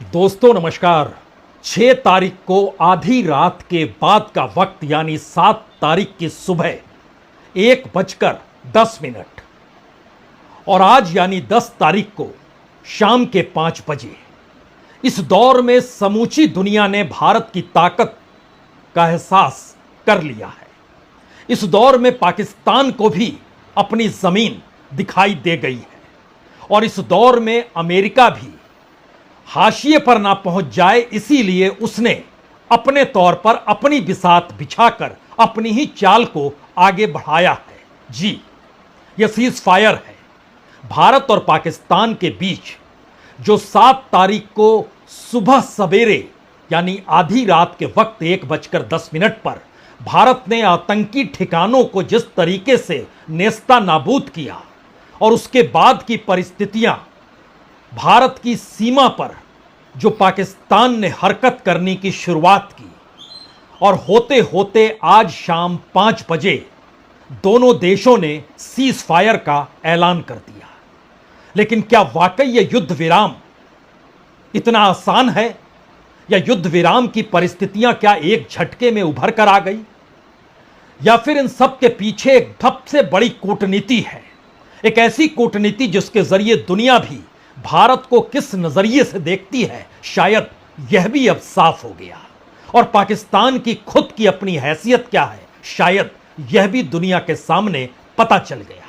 दोस्तों नमस्कार। 6 तारीख को आधी रात के बाद का वक्त यानी 7 तारीख की सुबह 1:10 और आज यानी 10 तारीख को शाम के 5 बजे इस दौर में समूची दुनिया ने भारत की ताकत का एहसास कर लिया है। इस दौर में पाकिस्तान को भी अपनी जमीन दिखाई दे गई है और इस दौर में अमेरिका भी हाशिए पर ना पहुंच जाए, इसीलिए उसने अपने तौर पर अपनी बिसात बिछाकर अपनी ही चाल को आगे बढ़ाया है। जी, यह सीज फायर है। भारत और पाकिस्तान के बीच जो 7 तारीख को सुबह सवेरे यानी आधी रात के वक्त 1:10 पर भारत ने आतंकी ठिकानों को जिस तरीके से नेस्ता नाबूद किया और उसके बाद की परिस्थितियां, भारत की सीमा पर जो पाकिस्तान ने हरकत करने की शुरुआत की और होते होते आज शाम 5 बजे दोनों देशों ने सीज फायर का ऐलान कर दिया। लेकिन क्या वाकई यह युद्ध विराम इतना आसान है या युद्ध विराम की परिस्थितियां क्या एक झटके में उभर कर आ गई, या फिर इन सब के पीछे एक सबसे बड़ी कूटनीति है, एक ऐसी कूटनीति जिसके जरिए दुनिया भी भारत को किस नजरिए से देखती है, शायद यह भी अब साफ हो गया। और पाकिस्तान की खुद की अपनी हैसियत क्या है, शायद यह भी दुनिया के सामने पता चल गया।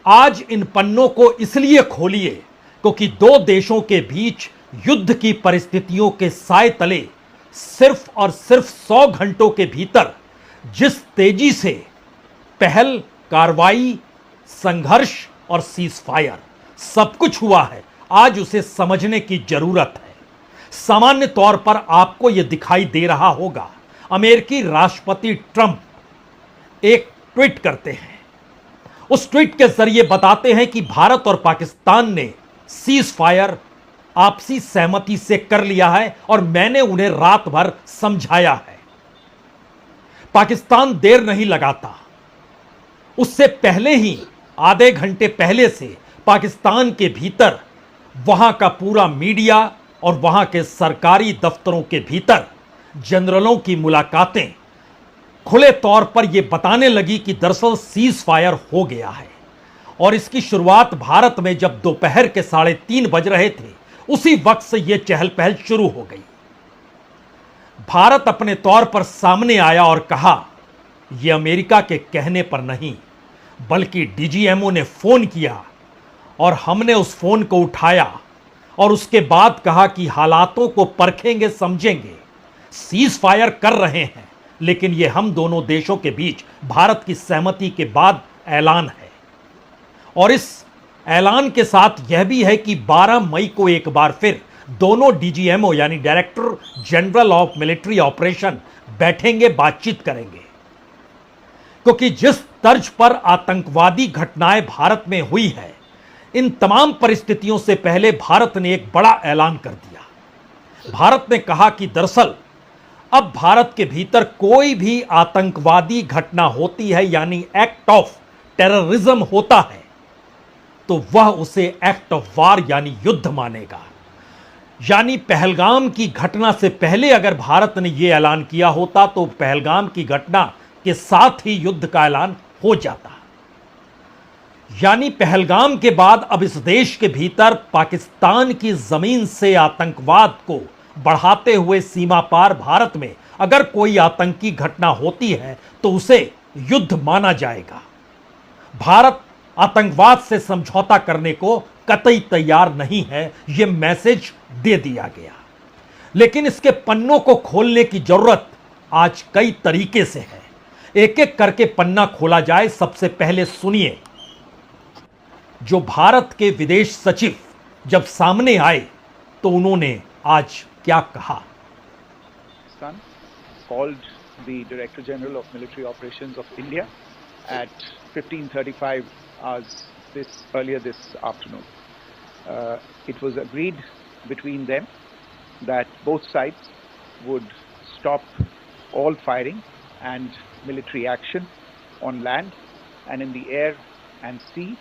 आज इन पन्नों को इसलिए खोलिए क्योंकि दो देशों के बीच युद्ध की परिस्थितियों के साए तले सिर्फ और सिर्फ 100 घंटों के भीतर जिस तेजी से पहल, कार्रवाई, संघर्ष और सीज फायर सब कुछ हुआ है, आज उसे समझने की जरूरत है। सामान्य तौर पर आपको यह दिखाई दे रहा होगा, अमेरिकी राष्ट्रपति ट्रंप एक ट्वीट करते हैं। उस ट्वीट के जरिए बताते हैं कि भारत और पाकिस्तान ने सीज फायर आपसी सहमति से कर लिया है और मैंने उन्हें रात भर समझाया है। पाकिस्तान देर नहीं लगाता, उससे पहले ही आधे घंटे पहले से पाकिस्तान के भीतर वहां का पूरा मीडिया और वहां के सरकारी दफ्तरों के भीतर जनरलों की मुलाकातें खुले तौर पर यह बताने लगी कि दरअसल सीज फायर हो गया है। और इसकी शुरुआत भारत में जब दोपहर के 3:30 बज रहे थे, उसी वक्त से यह चहल पहल शुरू हो गई। भारत अपने तौर पर सामने आया और कहा, यह अमेरिका के कहने पर नहीं बल्कि डीजीएमओ ने फोन किया और हमने उस फोन को उठाया और उसके बाद कहा कि हालातों को परखेंगे, समझेंगे, सीज फायर कर रहे हैं, लेकिन यह हम दोनों देशों के बीच भारत की सहमति के बाद ऐलान है। और इस ऐलान के साथ यह भी है कि 12 मई को एक बार फिर दोनों डीजीएमओ यानी director general of military operation बैठेंगे, बातचीत करेंगे। क्योंकि जिस तर्ज पर आतंकवादी घटनाएं भारत में हुई है, इन तमाम परिस्थितियों से पहले भारत ने एक बड़ा ऐलान कर दिया। भारत ने कहा कि दरअसल अब भारत के भीतर कोई भी आतंकवादी घटना होती है यानी एक्ट ऑफ टेररिज्म होता है, तो वह उसे एक्ट ऑफ वार यानी युद्ध मानेगा। यानी पहलगाम की घटना से पहले अगर भारत ने यह ऐलान किया होता तो पहलगाम की घटना के साथ ही युद्ध का ऐलान हो जाता। यानी पहलगाम के बाद अब इस देश के भीतर पाकिस्तान की जमीन से आतंकवाद को बढ़ाते हुए सीमा पार भारत में अगर कोई आतंकी घटना होती है तो उसे युद्ध माना जाएगा। भारत आतंकवाद से समझौता करने को कतई तैयार नहीं है, यह मैसेज दे दिया गया। लेकिन इसके पन्नों को खोलने की जरूरत आज कई तरीके से है। एक एक करके पन्ना खोला जाए। सबसे पहले सुनिए जो भारत के विदेश सचिव जब सामने आए तो उन्होंने आज क्या कहा। Called the Director General of Military Operations of India at 15:35 hours earlier this afternoon. It was agreed between them that both sides would stop all firing and military action on land and in the air and sea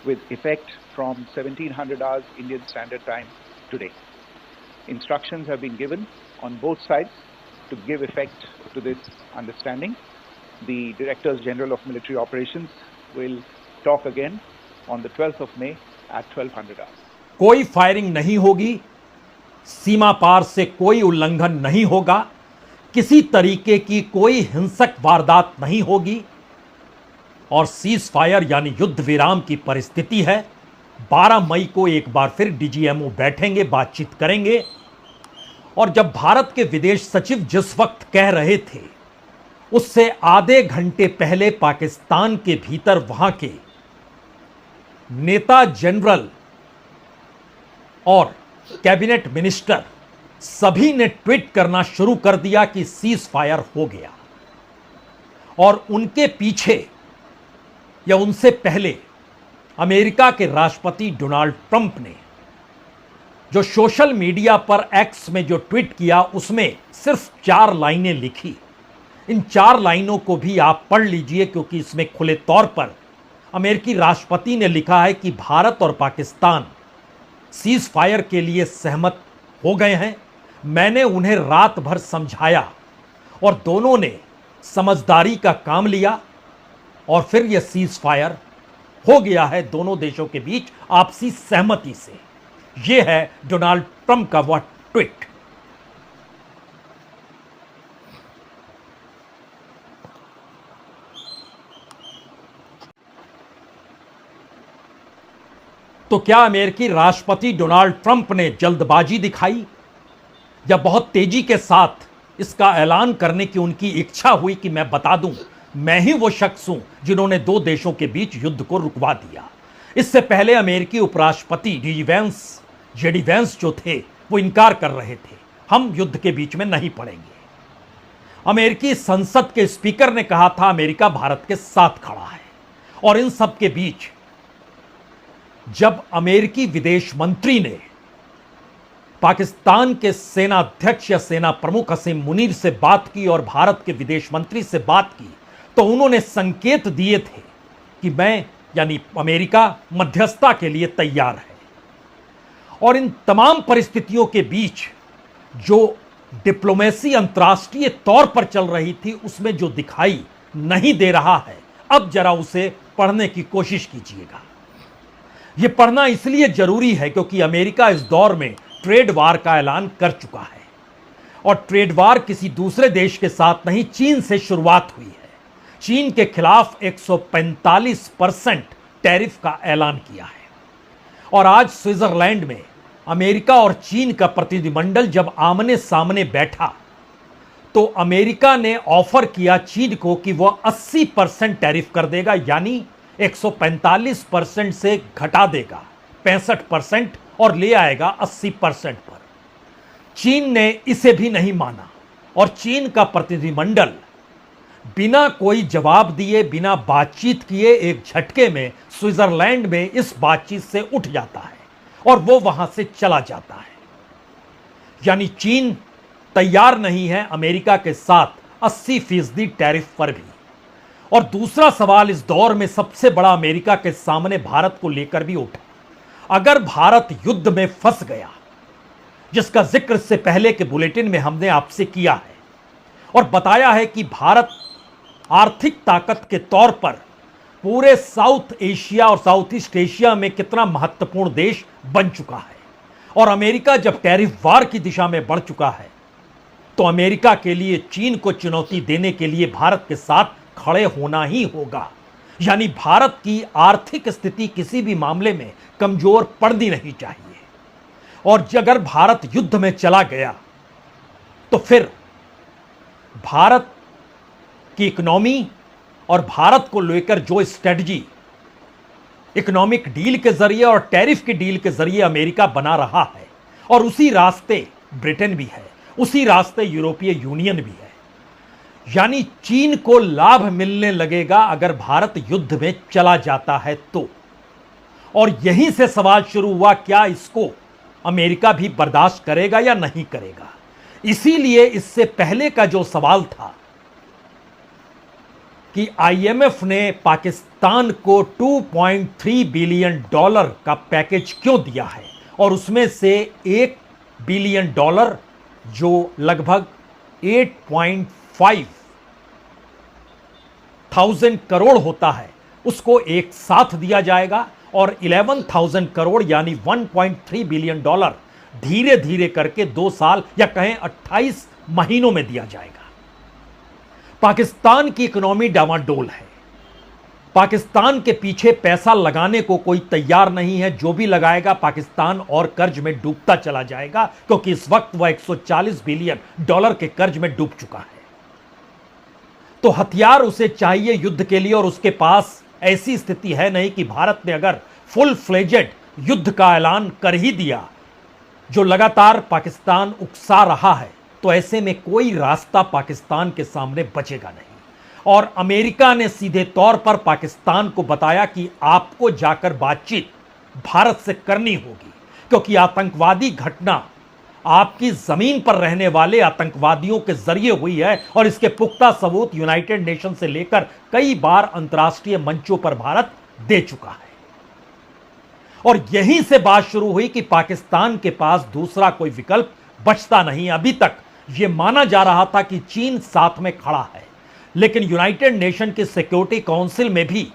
with effect from 1700 hours Indian Standard Time today. instructions have been given on both sides to give effect to this understanding. The Directors General of Military Operations will talk again on the 12th of May at 1200 hours. कोई firing नहीं होगी, सीमा पार से कोई उल्लंघन नहीं होगा, किसी तरीके की कोई हिंसक वारदात नहीं होगी और सीज फायर यानी युद्ध विराम की परिस्थिति है। 12 मई को एक बार फिर डीजीएमओ बैठेंगे, बातचीत करेंगे। और जब भारत के विदेश सचिव जिस वक्त कह रहे थे, उससे आधे घंटे पहले पाकिस्तान के भीतर वहां के नेता जनरल और कैबिनेट मिनिस्टर सभी ने ट्वीट करना शुरू कर दिया कि सीज फायर हो गया। और उनके पीछे या उनसे पहले अमेरिका के राष्ट्रपति डोनाल्ड ट्रंप ने जो सोशल मीडिया पर एक्स में जो ट्वीट किया, उसमें सिर्फ 4 लाइनें लिखी। इन 4 लाइनों को भी आप पढ़ लीजिए, क्योंकि इसमें खुले तौर पर अमेरिकी राष्ट्रपति ने लिखा है कि भारत और पाकिस्तान सीज फायर के लिए सहमत हो गए हैं। मैंने उन्हें रात भर समझाया और दोनों ने समझदारी का काम लिया और फिर यह सीज फायर हो गया है दोनों देशों के बीच आपसी सहमति से। यह है डोनाल्ड ट्रंप का वह ट्वीट। तो क्या अमेरिकी राष्ट्रपति डोनाल्ड ट्रंप ने जल्दबाजी दिखाई या बहुत तेजी के साथ इसका ऐलान करने की उनकी इच्छा हुई कि मैं बता दूं, मैं ही वो शख्स हूं जिन्होंने 2 देशों के बीच युद्ध को रुकवा दिया। इससे पहले अमेरिकी उपराष्ट्रपति जेडी वेंस जो थे वो इनकार कर रहे थे, हम युद्ध के बीच में नहीं पड़ेंगे। अमेरिकी संसद के स्पीकर ने कहा था अमेरिका भारत के साथ खड़ा है। और इन सब के बीच जब अमेरिकी विदेश मंत्री ने पाकिस्तान के सेना अध्यक्ष या सेना प्रमुख हसीम मुनीर से बात की और भारत के विदेश मंत्री से बात की, तो उन्होंने संकेत दिए थे कि मैं यानी अमेरिका मध्यस्थता के लिए तैयार है। और इन तमाम परिस्थितियों के बीच जो डिप्लोमेसी अंतर्राष्ट्रीय तौर पर चल रही थी, उसमें जो दिखाई नहीं दे रहा है, अब जरा उसे पढ़ने की कोशिश कीजिएगा। यह पढ़ना इसलिए जरूरी है क्योंकि अमेरिका इस दौर में ट्रेड वार का ऐलान कर चुका है। और ट्रेड वार किसी दूसरे देश के साथ नहीं, चीन से शुरुआत हुई है। चीन के खिलाफ 145% टैरिफ का ऐलान किया है। और आज स्विट्जरलैंड में अमेरिका और चीन का प्रतिनिधिमंडल जब आमने सामने बैठा, तो अमेरिका ने ऑफर किया चीन को कि वह 80% टैरिफ कर देगा, यानी 145% से घटा देगा 65% और ले आएगा 80% पर। चीन ने इसे भी नहीं माना और चीन का प्रतिनिधिमंडल बिना कोई जवाब दिए, बिना बातचीत किए एक झटके में स्विट्जरलैंड में इस बातचीत से उठ जाता है और वो वहां से चला जाता है। यानी चीन तैयार नहीं है अमेरिका के साथ 80% टैरिफ पर भी। और दूसरा सवाल इस दौर में सबसे बड़ा अमेरिका के सामने भारत को लेकर भी उठा। अगर भारत युद्ध में फंस गया, जिसका जिक्र से पहले के बुलेटिन में हमने आपसे किया है और बताया है कि भारत आर्थिक ताकत के तौर पर पूरे साउथ एशिया और साउथ ईस्ट एशिया में कितना महत्वपूर्ण देश बन चुका है, और अमेरिका जब टैरिफ वार की दिशा में बढ़ चुका है, तो अमेरिका के लिए चीन को चुनौती देने के लिए भारत के साथ खड़े होना ही होगा। यानी भारत की आर्थिक स्थिति किसी भी मामले में कमजोर पड़नी नहीं चाहिए। और अगर भारत युद्ध में चला गया तो फिर भारत की इकोनॉमी और भारत को लेकर जो स्ट्रेटजी इकोनॉमिक डील के जरिए और टैरिफ की डील के जरिए अमेरिका बना रहा है, और उसी रास्ते ब्रिटेन भी है, उसी रास्ते यूरोपीय यूनियन भी है। यानी चीन को लाभ मिलने लगेगा अगर भारत युद्ध में चला जाता है तो। और यहीं से सवाल शुरू हुआ, क्या इसको अमेरिका भी बर्दाश्त करेगा या नहीं करेगा। इसीलिए इससे पहले का जो सवाल था कि आईएमएफ ने पाकिस्तान को $2.3 बिलियन का पैकेज क्यों दिया है, और उसमें से 1 बिलियन डॉलर, जो लगभग 8.5 थाउजेंड करोड़ होता है, उसको एक साथ दिया जाएगा और 11,000 करोड़ यानी 1.3 बिलियन डॉलर धीरे धीरे करके 2 साल या कहें 28 महीनों में दिया जाएगा। पाकिस्तान की इकोनॉमी डामाडोल है। पाकिस्तान के पीछे पैसा लगाने को कोई तैयार नहीं है। जो भी लगाएगा पाकिस्तान और कर्ज में डूबता चला जाएगा, क्योंकि इस वक्त वह 140 बिलियन डॉलर के कर्ज में डूब चुका है। तो हथियार उसे चाहिए युद्ध के लिए, और उसके पास ऐसी स्थिति है नहीं कि भारत ने अगर फुल फ्लेजेड युद्ध का ऐलान कर ही दिया, जो लगातार पाकिस्तान उकसा रहा है, तो ऐसे में कोई रास्ता पाकिस्तान के सामने बचेगा नहीं। और अमेरिका ने सीधे तौर पर पाकिस्तान को बताया कि आपको जाकर बातचीत भारत से करनी होगी, क्योंकि आतंकवादी घटना आपकी जमीन पर रहने वाले आतंकवादियों के जरिए हुई है, और इसके पुख्ता सबूत यूनाइटेड नेशन से लेकर कई बार अंतर्राष्ट्रीय मंचों पर भारत दे चुका है। और यहीं से बात शुरू हुई कि पाकिस्तान के पास दूसरा कोई विकल्प बचता नहीं। अभी तक यह माना जा रहा था कि चीन साथ में खड़ा है, लेकिन यूनाइटेड नेशन की सिक्योरिटी काउंसिल में भी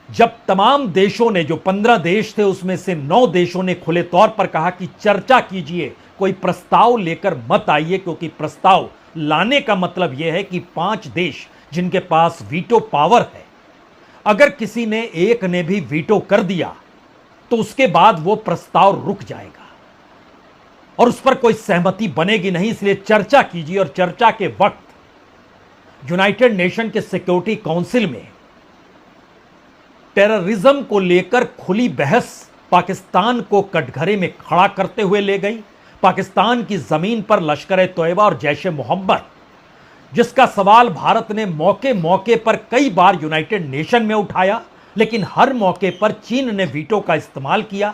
जब तमाम देशों ने, जो 15 देश थे उसमें से 9 देशों ने खुले तौर पर कहा कि चर्चा कीजिए, कोई प्रस्ताव लेकर मत आइए, क्योंकि प्रस्ताव लाने का मतलब यह है कि 5 देश जिनके पास वीटो पावर है, अगर किसी ने एक ने भी वीटो कर दिया तो उसके बाद वो प्रस्ताव रुक जाएगा और उस पर कोई सहमति बनेगी नहीं। इसलिए चर्चा कीजिए। और चर्चा के वक्त यूनाइटेड नेशन के सिक्योरिटी काउंसिल में टेररिज्म को लेकर खुली बहस पाकिस्तान को कटघरे में खड़ा करते हुए ले गई। पाकिस्तान की जमीन पर लश्कर-ए-तोयबा और जैश-ए-मोहम्मद, जिसका सवाल भारत ने मौके मौके पर कई बार यूनाइटेड नेशन में उठाया, लेकिन हर मौके पर चीन ने वीटो का इस्तेमाल किया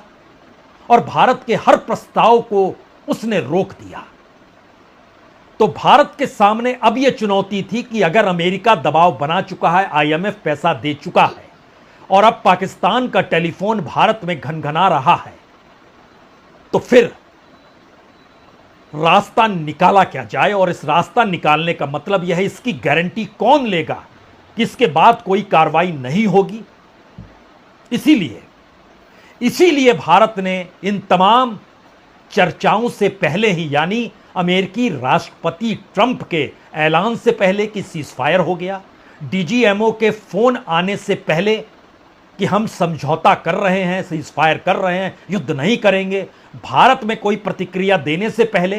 और भारत के हर प्रस्ताव को उसने रोक दिया। तो भारत के सामने अब यह चुनौती थी कि अगर अमेरिका दबाव बना चुका है, IMF पैसा दे चुका है और अब पाकिस्तान का टेलीफोन भारत में घनघना रहा है, तो फिर रास्ता निकाला क्या जाए। और इस रास्ता निकालने का मतलब यह है, इसकी गारंटी कौन लेगा कि इसके बाद कोई कार्रवाई नहीं होगी। इसीलिए भारत ने इन तमाम चर्चाओं से पहले ही, यानी अमेरिकी राष्ट्रपति ट्रंप के ऐलान से पहले कि सीजफायर हो गया, DGMO के फोन आने से पहले कि हम समझौता कर रहे हैं, सीजफायर कर रहे हैं, युद्ध नहीं करेंगे, भारत में कोई प्रतिक्रिया देने से पहले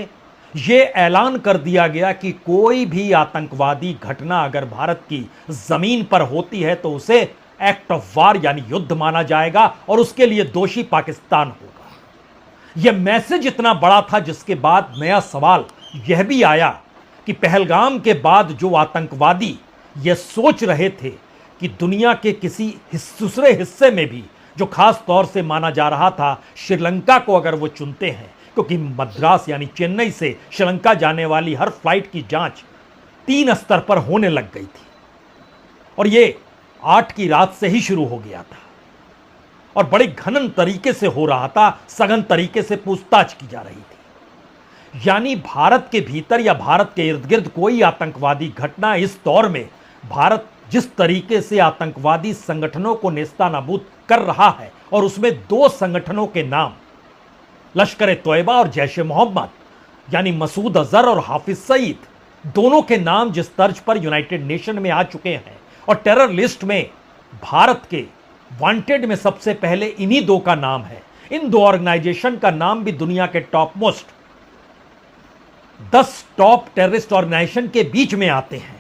यह ऐलान कर दिया गया कि कोई भी आतंकवादी घटना अगर भारत की जमीन पर होती है तो उसे एक्ट ऑफ वार यानी युद्ध माना जाएगा और उसके लिए दोषी पाकिस्तान होगा। यह मैसेज इतना बड़ा था, जिसके बाद नया सवाल यह भी आया कि पहलगाम के बाद जो आतंकवादी यह सोच रहे थे कि दुनिया के किसी दूसरे हिस्से में भी, जो खास तौर से माना जा रहा था श्रीलंका को अगर वो चुनते हैं, क्योंकि मद्रास यानी चेन्नई से श्रीलंका जाने वाली हर फ्लाइट की जांच 3 स्तर पर होने लग गई थी और ये 8 की रात से ही शुरू हो गया था और बड़े घनन तरीके से हो रहा था, सघन तरीके से पूछताछ की जा रही थी। यानी भारत के भीतर या भारत के इर्द गिर्द कोई आतंकवादी घटना, इस दौर में भारत जिस तरीके से आतंकवादी संगठनों को नेस्तानाबूद कर रहा है, और उसमें 2 संगठनों के नाम लश्कर-ए-तोयबा और जैश-ए-मोहम्मद यानी मसूद अजहर और हाफिज सईद, दोनों के नाम जिस तर्ज पर यूनाइटेड नेशन में आ चुके हैं, और टेरर लिस्ट में भारत के वांटेड में सबसे पहले इन्हीं 2 का नाम है। इन 2 ऑर्गेनाइजेशन का नाम भी दुनिया के top most 10 top terrorist organisation के बीच में आते हैं।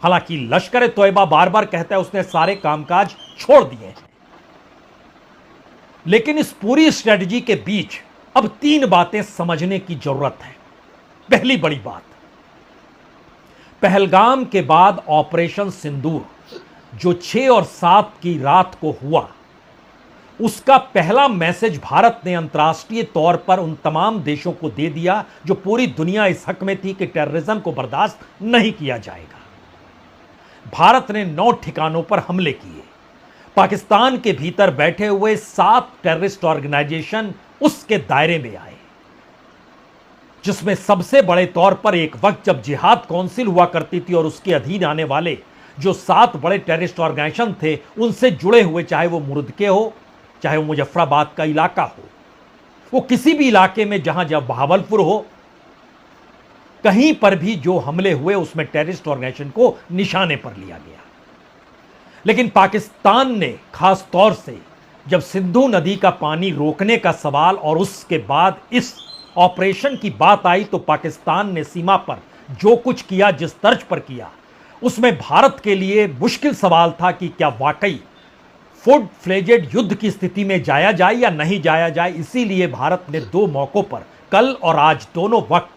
हालांकि लश्कर-ए-तोयबा बार बार कहता है उसने सारे कामकाज छोड़ दिए हैं, लेकिन इस पूरी स्ट्रेटजी के बीच अब 3 बातें समझने की जरूरत है। पहली बड़ी बात, पहलगाम के बाद ऑपरेशन सिंदूर जो 6 और 7 की रात को हुआ, उसका पहला मैसेज भारत ने अंतर्राष्ट्रीय तौर पर उन तमाम देशों को दे दिया जो पूरी दुनिया इस हक में थी कि टेररिज्म को बर्दाश्त नहीं किया जाएगा। भारत ने 9 ठिकानों पर हमले किए। पाकिस्तान के भीतर बैठे हुए 7 टेररिस्ट ऑर्गेनाइजेशन उसके दायरे में आए, जिसमें सबसे बड़े तौर पर एक वक्त जब जिहाद काउंसिल हुआ करती थी और उसके अधीन आने वाले जो 7 बड़े टेररिस्ट ऑर्गेनाइजेशन थे उनसे जुड़े हुए, चाहे वो मुर्दके हो, चाहे वो मुजफ्फराबाद का इलाका हो, वो किसी भी इलाके में जहां जब बहावलपुर हो, कहीं पर भी जो हमले हुए उसमें टेररिस्ट ऑर्गेनाइजेशन को निशाने पर लिया गया। लेकिन पाकिस्तान ने खास तौर से जब सिंधु नदी का पानी रोकने का सवाल और उसके बाद इस ऑपरेशन की बात आई तो पाकिस्तान ने सीमा पर जो कुछ किया, जिस तर्ज पर किया, उसमें भारत के लिए मुश्किल सवाल था कि क्या वाकई फुल फ्लेजेड युद्ध की स्थिति में जाया जाए या नहीं जाया जाए। इसीलिए भारत ने 2 मौकों पर, कल और आज, दोनों वक्त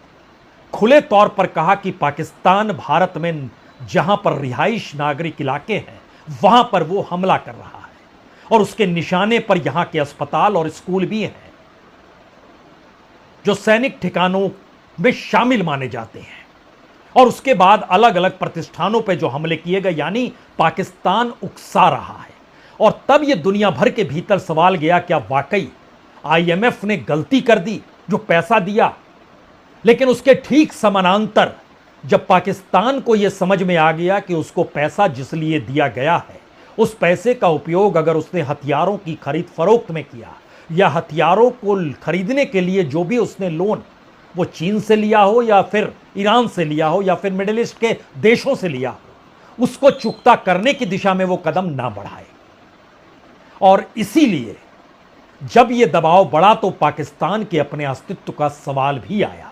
खुले तौर पर कहा कि पाकिस्तान भारत में जहां पर रिहाइश नागरिक इलाके हैं वहां पर वो हमला कर रहा है और उसके निशाने पर यहां के अस्पताल और स्कूल भी हैं जो सैनिक ठिकानों में शामिल माने जाते हैं। और उसके बाद अलग अलग प्रतिष्ठानों पर जो हमले किए गए, यानी पाकिस्तान उकसा रहा है। और तब यह दुनिया भर के भीतर सवाल गया, क्या वाकई IMF ने गलती कर दी जो पैसा दिया? लेकिन उसके ठीक समानांतर जब पाकिस्तान को यह समझ में आ गया कि उसको पैसा जिस लिए दिया गया है, उस पैसे का उपयोग अगर उसने हथियारों की खरीद फरोख्त में किया या हथियारों को खरीदने के लिए जो भी उसने लोन वो चीन से लिया हो या फिर ईरान से लिया हो या फिर मिडिल ईस्ट के देशों से लिया हो, उसको चुकता करने की दिशा में वो कदम ना बढ़ाए। और इसीलिए जब ये दबाव बढ़ा तो पाकिस्तान के अपने अस्तित्व का सवाल भी आया।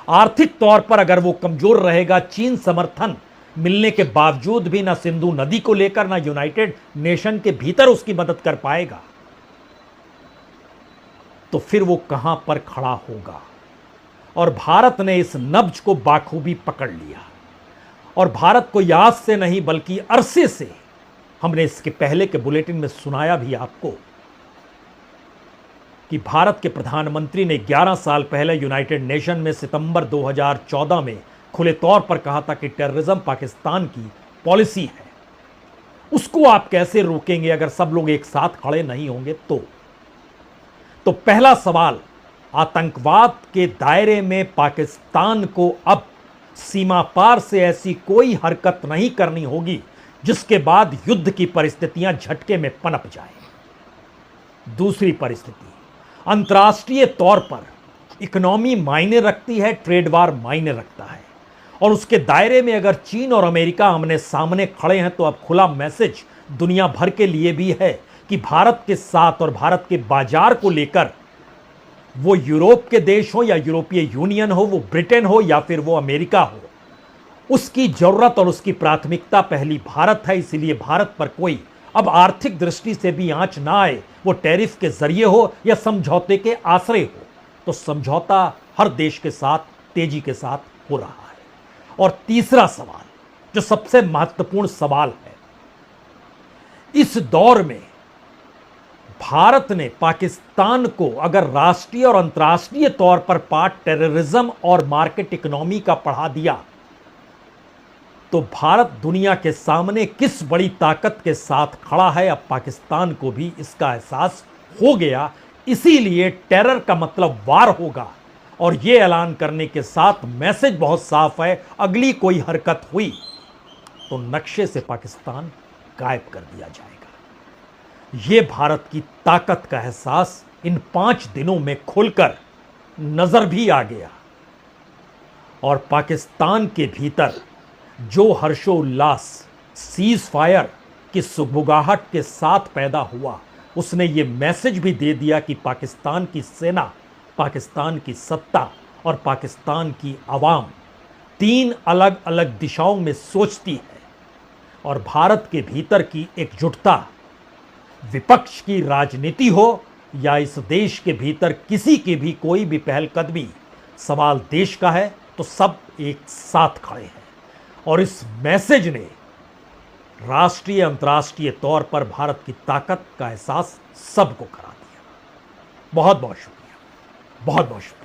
आर्थिक तौर पर अगर वो कमजोर रहेगा, चीन समर्थन मिलने के बावजूद भी ना सिंधु नदी को लेकर ना यूनाइटेड नेशन के भीतर उसकी मदद कर पाएगा, तो फिर वो कहां पर खड़ा होगा। और भारत ने इस नब्ज को बाखूबी पकड़ लिया। और भारत को आज से नहीं बल्कि अरसे से, हमने इसके पहले के बुलेटिन में सुनाया भी आपको कि भारत के प्रधानमंत्री ने 11 साल पहले यूनाइटेड नेशन में सितंबर 2014 में खुले तौर पर कहा था कि टेररिज्म पाकिस्तान की पॉलिसी है, उसको आप कैसे रोकेंगे अगर सब लोग एक साथ खड़े नहीं होंगे। तो पहला सवाल, आतंकवाद के दायरे में पाकिस्तान को अब सीमा पार से ऐसी कोई हरकत नहीं करनी होगी जिसके बाद युद्ध की परिस्थितियां झटके में पनप जाए। दूसरी परिस्थिति, अंतर्राष्ट्रीय तौर पर इकोनॉमी मायने रखती है, ट्रेड वार मायने रखता है। और उसके दायरे में अगर चीन और अमेरिका आमने सामने खड़े हैं तो अब खुला मैसेज दुनिया भर के लिए भी है कि भारत के साथ और भारत के बाजार को लेकर, वो यूरोप के देश हो या यूरोपीय यूनियन हो, वो ब्रिटेन हो या फिर वो अमेरिका हो, उसकी जरूरत और उसकी प्राथमिकता पहली भारत है। इसीलिए भारत पर कोई अब आर्थिक दृष्टि से भी आंच ना आए, वो टैरिफ के जरिए हो या समझौते के आश्रय हो, तो समझौता हर देश के साथ तेजी के साथ हो रहा है। और तीसरा सवाल, जो सबसे महत्वपूर्ण सवाल है, इस दौर में भारत ने पाकिस्तान को अगर राष्ट्रीय और अंतर्राष्ट्रीय तौर पर पार्ट टेररिज्म और मार्केट इकोनॉमी का पढ़ा दिया तो भारत दुनिया के सामने किस बड़ी ताकत के साथ खड़ा है, अब पाकिस्तान को भी इसका एहसास हो गया। इसीलिए टेरर का मतलब वार होगा। और यह ऐलान करने के साथ मैसेज बहुत साफ है, अगली कोई हरकत हुई तो नक्शे से पाकिस्तान गायब कर दिया जाएगा। यह भारत की ताकत का एहसास इन 5 दिनों में खुलकर नजर भी आ गया। और पाकिस्तान के भीतर जो हर्षोल्लास सीज फायर की सुगबुगाहट के साथ पैदा हुआ, उसने ये मैसेज भी दे दिया कि पाकिस्तान की सेना, पाकिस्तान की सत्ता और पाकिस्तान की आवाम 3 अलग अलग दिशाओं में सोचती है। और भारत के भीतर की एकजुटता, विपक्ष की राजनीति हो या इस देश के भीतर किसी की भी कोई भी पहलकदमी, सवाल देश का है तो सब एक साथ खड़े हैं। और इस मैसेज ने राष्ट्रीय अंतर्राष्ट्रीय तौर पर भारत की ताकत का एहसास सबको करा दिया। बहुत बहुत शुक्रिया, बहुत बहुत शुक्रिया।